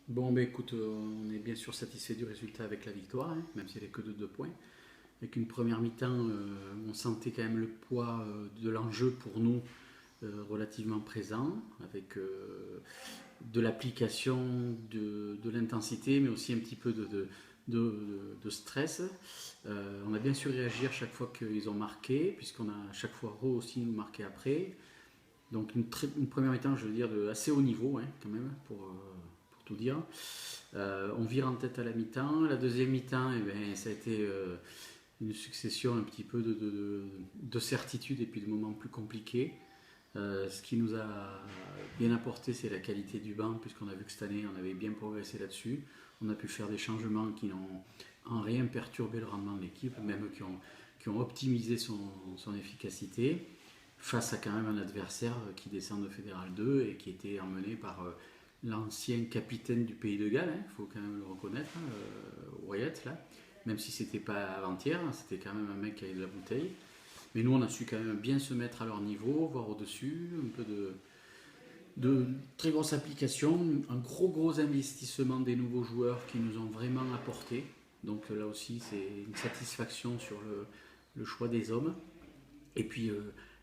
Bon, ben écoute, on est bien sûr satisfait du résultat avec la victoire, hein, même si elle est que de 2 points. Avec une première mi-temps, on sentait quand même le poids de l'enjeu pour nous relativement présent, avec de l'application, de l'intensité, mais aussi un petit peu de stress. On a bien su réagir chaque fois qu'ils ont marqué, puisqu'on a à chaque fois aussi nous marqué après. Donc une première mi-temps, je veux dire, de assez haut niveau, hein, quand même, pour tout dire. On vire en tête à la mi-temps. La deuxième mi-temps, eh ben, ça a été une succession un petit peu de certitudes et puis de moments plus compliqués. Ce qui nous a bien apporté, c'est la qualité du banc, puisqu'on a vu que cette année, on avait bien progressé là-dessus. On a pu faire des changements qui n'ont en rien perturbé le rendement de l'équipe, même qui ont optimisé son efficacité, face à quand même un adversaire qui descend de Fédéral 2 et qui était emmené par l'ancien capitaine du Pays de Galles, il faut quand même le reconnaître, Wyatt, là. Même si c'était pas avant-hier, c'était quand même un mec qui avait de la bouteille. Mais nous, on a su quand même bien se mettre à leur niveau, voire au-dessus, un peu de très grosse application, un gros investissement des nouveaux joueurs qui nous ont vraiment apporté. Donc là aussi, c'est une satisfaction sur le choix des hommes. Et puis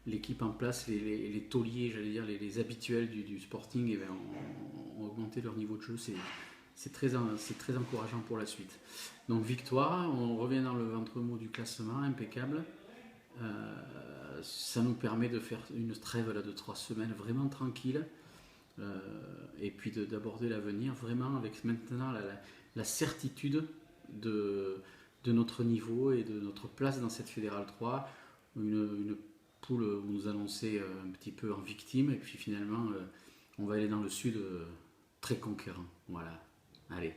l'équipe en place, les tauliers, j'allais dire, les habituels du Sporting, eh bien, ont augmenté leur niveau de jeu. C'est très encourageant pour la suite. Donc victoire, on revient dans le ventre mou du classement, impeccable. Ça nous permet de faire une trêve là, de 3 semaines vraiment tranquille, et puis d'aborder l'avenir vraiment avec maintenant la certitude de notre niveau et de notre place dans cette Fédérale 3. Une poule où nous annonçait un petit peu en victime, et puis finalement on va aller dans le sud très conquérant. Voilà, allez.